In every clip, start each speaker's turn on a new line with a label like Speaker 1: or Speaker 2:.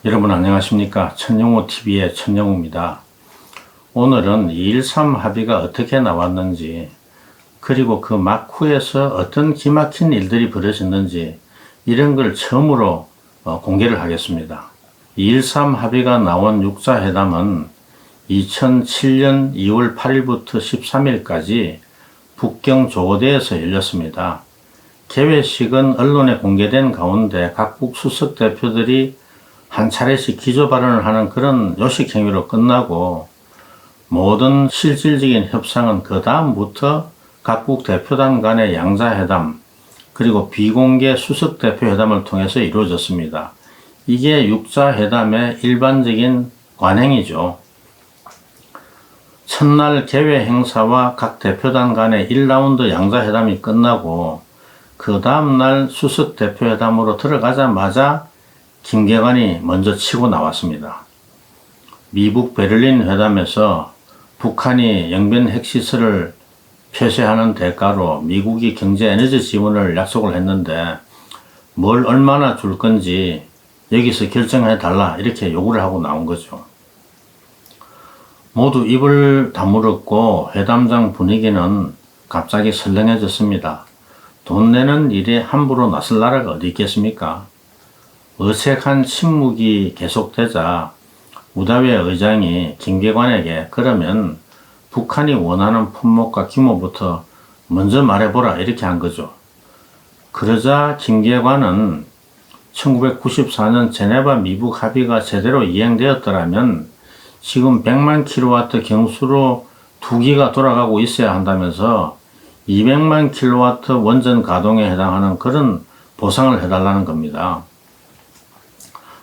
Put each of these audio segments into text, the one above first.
Speaker 1: 여러분 안녕하십니까? 천영호TV의 천영호입니다. 오늘은 2.13 합의가 어떻게 나왔는지, 그리고 그 막후에서 어떤 기막힌 일들이 벌어졌는지 이런 걸 처음으로 공개를 하겠습니다. 2.13 합의가 나온 육자회담은 2007년 2월 8일부터 13일까지 북경 조고대에서 열렸습니다. 개회식은 언론에 공개된 가운데 각국 수석 대표들이 한 차례씩 기조 발언을 하는 그런 요식 행위로 끝나고, 모든 실질적인 협상은 그 다음부터 각국 대표단 간의 양자회담 그리고 비공개 수석 대표 회담을 통해서 이루어졌습니다. 이게 육자회담의 일반적인 관행이죠. 첫날 개회 행사와 각 대표단 간의 1라운드 양자회담이 끝나고 그 다음날 수석 대표 회담으로 들어가자마자 김계관이 먼저 치고 나왔습니다. 미국 베를린 회담에서 북한이 영변 핵시설을 폐쇄하는 대가로 미국이 경제 에너지 지원을 약속을 했는데 뭘 얼마나 줄 건지 여기서 결정해 달라 이렇게 요구를 하고 나온 거죠. 모두 입을 다물었고 회담장 분위기는 갑자기 설렁해졌습니다. 돈 내는 일에 함부로 나설 나라가 어디 있겠습니까? 어색한 침묵이 계속되자 우다회 의장이 김계관에게 그러면 북한이 원하는 품목과 규모부터 먼저 말해보라 이렇게 한 거죠. 그러자 김계관은 1994년 제네바 미북 합의가 제대로 이행되었더라면 지금 100만 킬로와트 경수로 2기가 돌아가고 있어야 한다면서 200만 킬로와트 원전 가동에 해당하는 그런 보상을 해달라는 겁니다.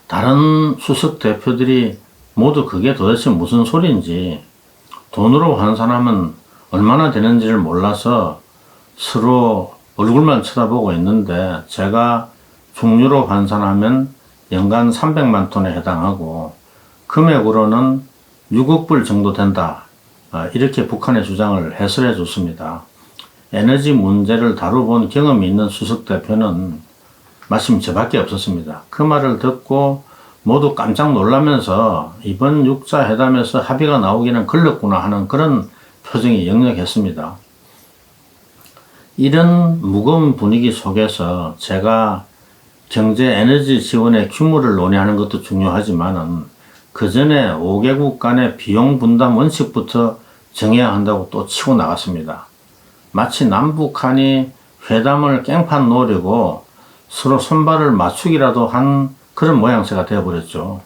Speaker 1: 다른 수석 대표들이 모두 그게 도대체 무슨 소리인지, 돈으로 환산하면 얼마나 되는지를 몰라서 서로 얼굴만 쳐다보고 있는데, 제가 중류로 환산하면 연간 300만 톤에 해당하고 금액으로는 6억 불 정도 된다, 이렇게 북한의 주장을 해설해 줬습니다. 에너지 문제를 다뤄본 경험이 있는 수석 대표는 마침 저밖에 없었습니다. 그 말을 듣고 모두 깜짝 놀라면서 이번 육자회담에서 합의가 나오기는 걸렸구나 하는 그런 표정이 역력했습니다. 이런 무거운 분위기 속에서 제가 경제 에너지 지원의 규모를 논의하는 것도 중요하지만은 그 전에 5개국 간의 비용 분담 원칙부터 정해야 한다고 또 치고 나갔습니다. 마치 남북한이 회담을 깽판 놓으려고 서로 손발을 맞추기라도 한 그런 모양새가 되어버렸죠.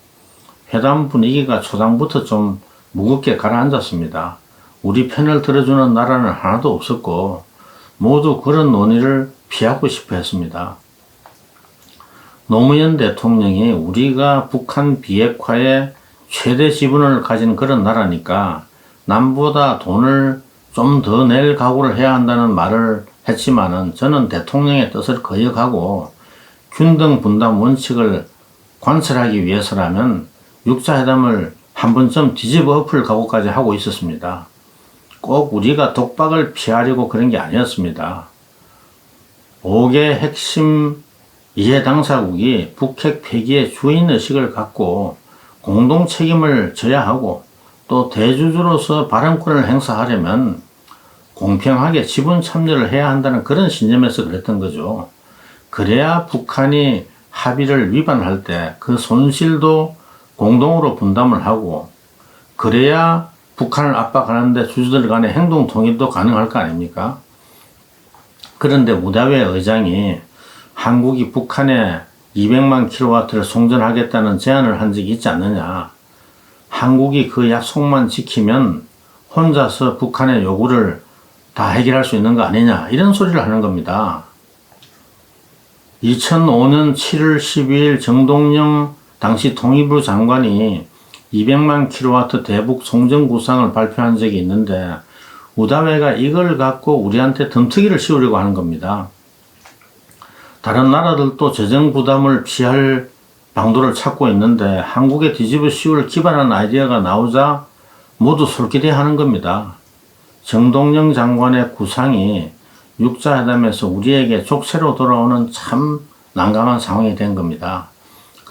Speaker 1: 회담 분위기가 초장부터 좀 무겁게 가라앉았습니다. 우리 편을 들어주는 나라는 하나도 없었고 모두 그런 논의를 피하고 싶어 했습니다. 노무현 대통령이 우리가 북한 비핵화에 최대 지분을 가진 그런 나라니까 남보다 돈을 좀 더 낼 각오를 해야 한다는 말을 했지만은, 저는 대통령의 뜻을 거역하고 균등 분담 원칙을 관철하기 위해서라면 육자회담을 한 번쯤 뒤집어 엎을 각오까지 하고 있었습니다. 꼭 우리가 독박을 피하려고 그런 게 아니었습니다. 5개 핵심 이해 당사국이 북핵 폐기의 주인의식을 갖고 공동 책임을 져야 하고, 또 대주주로서 발언권을 행사하려면 공평하게 지분 참여를 해야 한다는 그런 신념에서 그랬던 거죠. 그래야 북한이 합의를 위반할 때 그 손실도 공동으로 분담을 하고, 그래야 북한을 압박하는데 주주들 간의 행동 통일도 가능할 거 아닙니까? 그런데 우다회 의장이 한국이 북한에 200만 킬로와트를 송전하겠다는 제안을 한 적이 있지 않느냐, 한국이 그 약속만 지키면 혼자서 북한의 요구를 다 해결할 수 있는 거 아니냐, 이런 소리를 하는 겁니다. 2005년 7월 12일 정동영 당시 통일부 장관이 200만 킬로와트 대북 송전 구상을 발표한 적이 있는데, 우다회가 이걸 갖고 우리한테 덤터기를 씌우려고 하는 겁니다. 다른 나라들도 재정 부담을 피할 방도를 찾고 있는데 한국에 뒤집어 씌울 기발한 아이디어가 나오자 모두 솔깃해 하는 겁니다. 정동영 장관의 구상이 육자회담에서 우리에게 족쇄로 돌아오는 참 난감한 상황이 된 겁니다.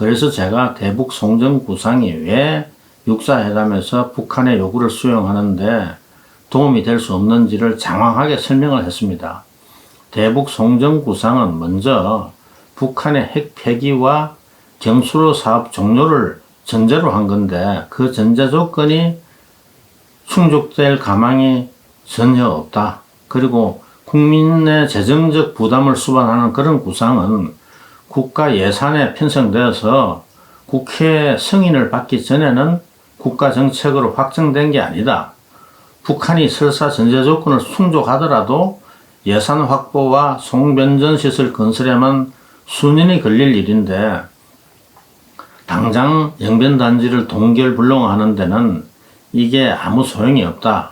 Speaker 1: 그래서 제가 대북 송전 구상이 왜 육사회담에서 북한의 요구를 수용하는데 도움이 될 수 없는지를 장황하게 설명을 했습니다. 대북 송전 구상은 먼저 북한의 핵 폐기와 경수로 사업 종료를 전제로 한 건데 그 전제 조건이 충족될 가망이 전혀 없다. 그리고 국민의 재정적 부담을 수반하는 그런 구상은 국가 예산에 편성되어서 국회 승인을 받기 전에는 국가 정책으로 확정된 게 아니다. 북한이 설사 전제 조건을 충족하더라도 예산 확보와 송변전 시설 건설에만 수년이 걸릴 일인데 당장 영변단지를 동결불능하는 데는 이게 아무 소용이 없다.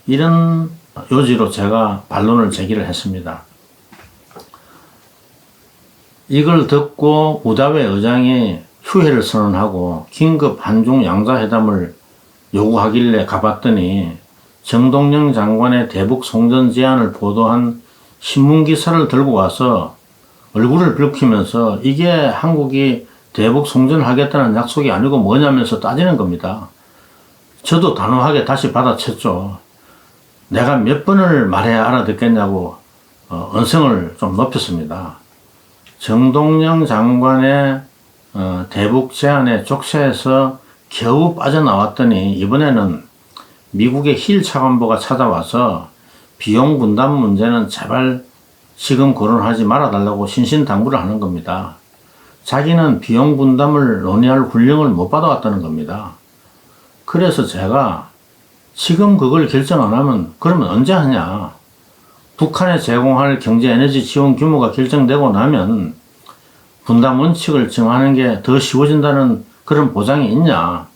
Speaker 1: 이런 요지로 제가 반론을 제기를 했습니다. 이걸 듣고 우다회 의장이 휴회를 선언하고 긴급 한중 양자회담을 요구하길래 가봤더니 정동영 장관의 대북 송전 제안을 보도한 신문기사를 들고 와서 얼굴을 붉히면서 이게 한국이 대북 송전하겠다는 약속이 아니고 뭐냐면서 따지는 겁니다. 저도 단호하게 다시 받아쳤죠. 내가 몇 번을 말해야 알아듣겠냐고 언성을 좀 높였습니다. 정동영 장관의 대북 제안에 족쇄에서 겨우 빠져나왔더니 이번에는 미국의 힐 차관보가 찾아와서 비용 분담 문제는 제발 지금 거론하지 말아달라고 신신당부를 하는 겁니다. 자기는 비용 분담을 논의할 훈령을 못 받아왔다는 겁니다. 그래서 제가 지금 그걸 결정 안 하면 그러면 언제 하냐. 북한에 제공할 경제 에너지 지원 규모가 결정되고 나면 분담 원칙을 정하는 게 더 쉬워진다는 그런 보장이 있냐.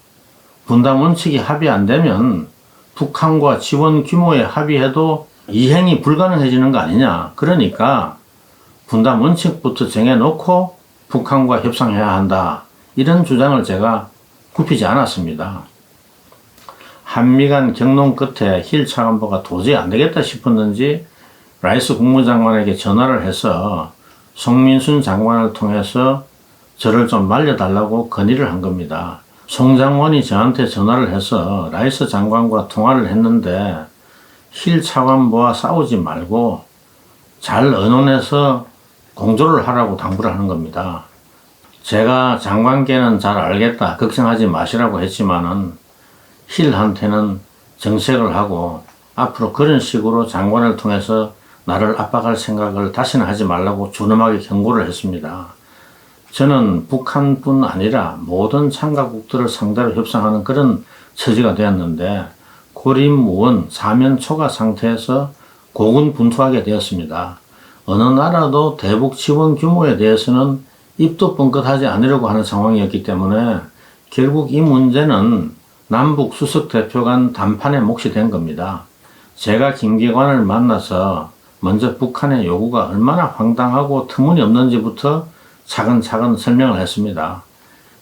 Speaker 1: 분담 원칙이 합의 안 되면 북한과 지원 규모에 합의해도 이행이 불가능해지는 거 아니냐. 그러니까 분담 원칙부터 정해놓고 북한과 협상해야 한다. 이런 주장을 제가 굽히지 않았습니다. 한미 간 경론 끝에 힐 차관보가 도저히 안 되겠다 싶었는지 라이스 국무장관에게 전화를 해서 송민순 장관을 통해서 저를 좀 말려달라고 건의를 한 겁니다. 송 장관이 저한테 전화를 해서 라이스 장관과 통화를 했는데 힐 차관보와 싸우지 말고 잘 의논해서 공조를 하라고 당부를 하는 겁니다. 제가 장관께는 잘 알겠다, 걱정하지 마시라고 했지만은 힐한테는 정색을 하고 앞으로 그런 식으로 장관을 통해서 나를 압박할 생각을 다시는 하지 말라고 준엄하게 경고를 했습니다. 저는 북한뿐 아니라 모든 참가국들을 상대로 협상하는 그런 처지가 되었는데 고립무원 사면초가 상태에서 고군분투하게 되었습니다. 어느 나라도 대북 지원 규모에 대해서는 입도 뻥끗하지 않으려고 하는 상황이었기 때문에 결국 이 문제는 남북 수석 대표 간 단판의 몫이 된 겁니다. 제가 김기관을 만나서 먼저 북한의 요구가 얼마나 황당하고 터무니없는지부터 차근차근 설명을 했습니다.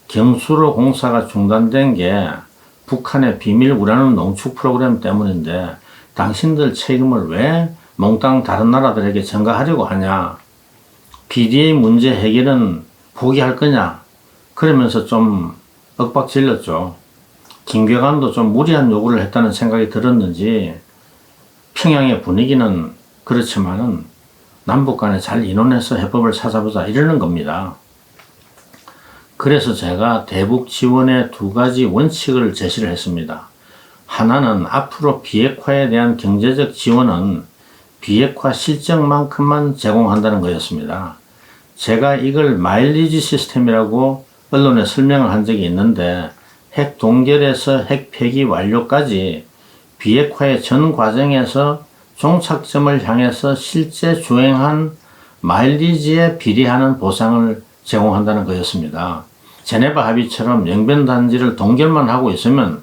Speaker 1: 경수로 공사가 중단된 게 북한의 비밀 우라늄 농축 프로그램 때문인데 당신들 책임을 왜 몽땅 다른 나라들에게 전가하려고 하냐. PDA 문제 해결은 포기할 거냐. 그러면서 좀 윽박질렀죠. 김계관도 좀 무리한 요구를 했다는 생각이 들었는지 평양의 분위기는 그렇지만은 남북 간에 잘 의논해서 해법을 찾아보자 이러는 겁니다. 그래서 제가 대북 지원의 두 가지 원칙을 제시를 했습니다. 하나는 앞으로 비핵화에 대한 경제적 지원은 비핵화 실적만큼만 제공한다는 거였습니다. 제가 이걸 마일리지 시스템이라고 언론에 설명을 한 적이 있는데 핵 동결에서 핵 폐기 완료까지 비핵화의 전 과정에서 종착점을 향해서 실제 주행한 마일리지에 비례하는 보상을 제공한다는 거였습니다. 제네바 합의처럼 영변단지를 동결만 하고 있으면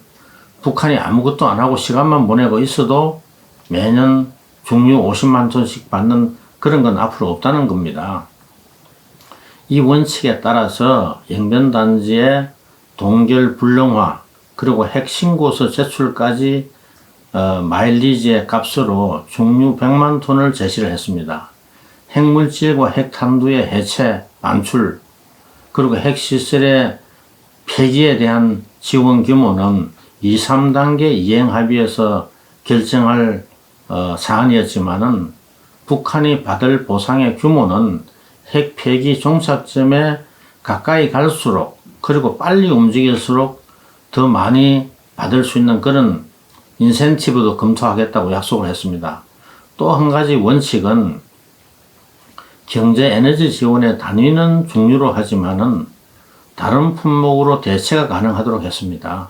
Speaker 1: 북한이 아무것도 안 하고 시간만 보내고 있어도 매년 중유 50만 톤씩 받는 그런 건 앞으로 없다는 겁니다. 이 원칙에 따라서 영변단지의 동결 불능화 그리고 핵 신고서 제출까지 마일리지의 값으로 중유 100만 톤을 제시를 했습니다. 핵물질과 핵탄두의 해체, 반출, 그리고 핵시설의 폐기에 대한 지원 규모는 2, 3단계 이행 합의에서 결정할 사안이었지만은 북한이 받을 보상의 규모는 핵 폐기 종착점에 가까이 갈수록 그리고 빨리 움직일수록 더 많이 받을 수 있는 그런 인센티브도 검토하겠다고 약속을 했습니다. 또 한 가지 원칙은 경제 에너지 지원의 단위는 중유로 하지만은 다른 품목으로 대체가 가능하도록 했습니다.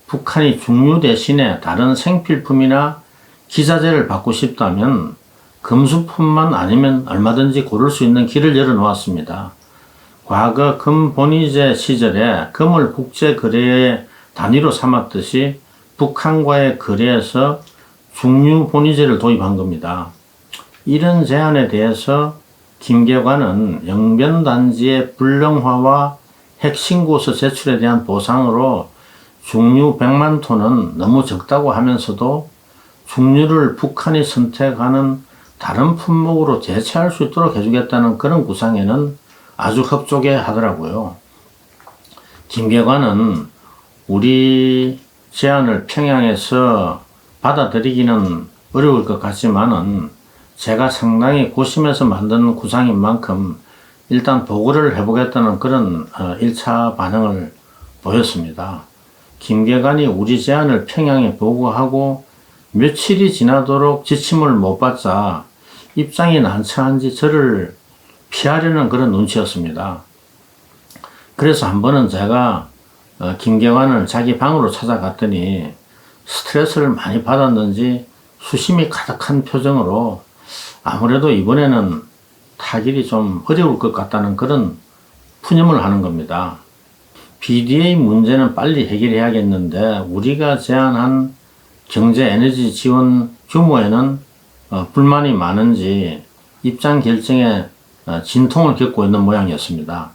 Speaker 1: 북한이 중유 대신에 다른 생필품이나 기자재를 받고 싶다면 금수품만 아니면 얼마든지 고를 수 있는 길을 열어놓았습니다. 과거 금본위제 시절에 금을 국제거래의 단위로 삼았듯이 북한과의 거래에서 중유본위제를 도입한 겁니다. 이런 제안에 대해서 김계관은 영변단지의 불량화와 핵신고서 제출에 대한 보상으로 중유 100만 톤은 너무 적다고 하면서도 중유를 북한이 선택하는 다른 품목으로 대체할 수 있도록 해주겠다는 그런 구상에는 아주 흡족해 하더라고요. 김계관은 우리 제안을 평양에서 받아들이기는 어려울 것 같지만은 제가 상당히 고심해서 만든 구상인 만큼 일단 보고를 해보겠다는 그런 1차 반응을 보였습니다. 김계관이 우리 제안을 평양에 보고하고 며칠이 지나도록 지침을 못 받자 입장이 난처한지 저를 피하려는 그런 눈치였습니다. 그래서 한 번은 제가 김계관을 자기 방으로 찾아갔더니 스트레스를 많이 받았는지 수심이 가득한 표정으로 아무래도 이번에는 타결이 좀 어려울 것 같다는 그런 푸념을 하는 겁니다. BDA 문제는 빨리 해결해야겠는데 우리가 제안한 경제 에너지 지원 규모에는 불만이 많은지 입장 결정에 진통을 겪고 있는 모양이었습니다.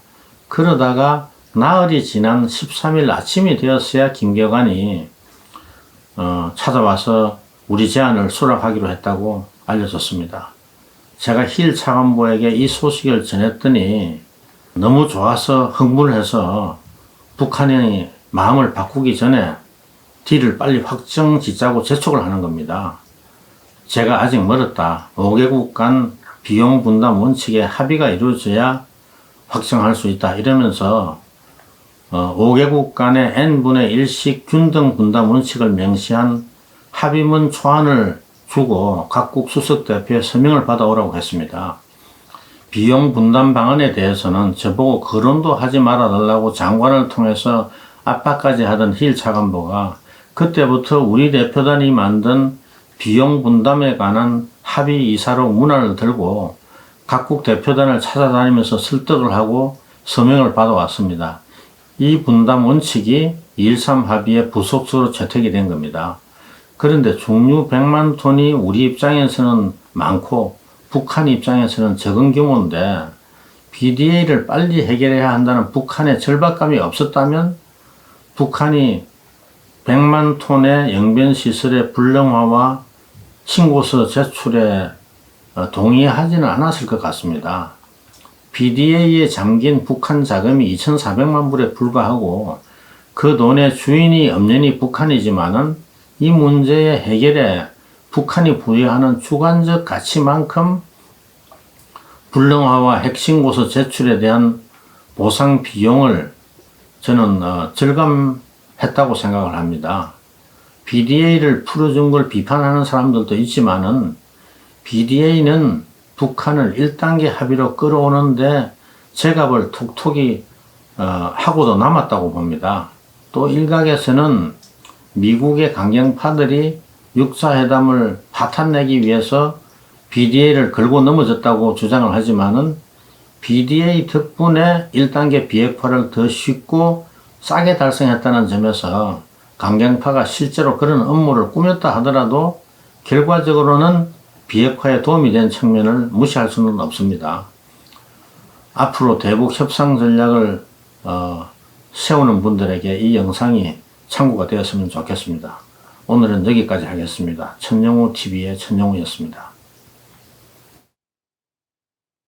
Speaker 1: 그러다가 나흘이 지난 13일 아침이 되었어야 김계관이 찾아와서 우리 제안을 수락하기로 했다고 알려줬습니다. 제가 힐 차관보에게 이 소식을 전했더니 너무 좋아서 흥분을 해서 북한이 마음을 바꾸기 전에 딜을 빨리 확정 짓자고 재촉을 하는 겁니다. 제가 아직 멀었다. 5개국 간 비용 분담 원칙에 합의가 이루어져야 확정할 수 있다. 이러면서 5개국 간의 n분의 1씩 균등 분담 원칙을 명시한 합의문 초안을 주고 각국 수석대표의 서명을 받아오라고 했습니다. 비용 분담 방안에 대해서는 저보고 거론도 하지 말아달라고 장관을 통해서 압박까지 하던 힐 차관보가 그때부터 우리 대표단이 만든 비용 분담에 관한 합의 이사록 문안을 들고 각국 대표단을 찾아다니면서 설득을 하고 서명을 받아왔습니다. 이 분담 원칙이 2.13 합의의 부속수로 채택이 된 겁니다. 그런데 중유 100만 톤이 우리 입장에서는 많고 북한 입장에서는 적은 규모인데 BDA를 빨리 해결해야 한다는 북한의 절박감이 없었다면 북한이 100만 톤의 영변시설의 불량화와 신고서 제출에 동의하지는 않았을 것 같습니다. BDA에 잠긴 북한 자금이 2,400만 불에 불과하고 그 돈의 주인이 엄연히 북한이지만은 이 문제의 해결에 북한이 부여하는 주관적 가치만큼 불량화와 핵신고서 제출에 대한 보상 비용을 저는 절감했다고 생각을 합니다. BDA를 풀어준 걸 비판하는 사람들도 있지만은 BDA는 북한을 1단계 합의로 끌어오는데 제갑을 톡톡히 하고도 남았다고 봅니다. 또 일각에서는 미국의 강경파들이 육사회담을 파탄내기 위해서 BDA를 걸고 넘어졌다고 주장을 하지만은 BDA 덕분에 1단계 비핵화를 더 쉽고 싸게 달성했다는 점에서 강경파가 실제로 그런 업무를 꾸몄다 하더라도 결과적으로는 비핵화에 도움이 된 측면을 무시할 수는 없습니다. 앞으로 대북 협상 전략을 세우는 분들에게 이 영상이 참고가 되었으면 좋겠습니다. 오늘은 여기까지 하겠습니다. 천영우TV의 천영우였습니다.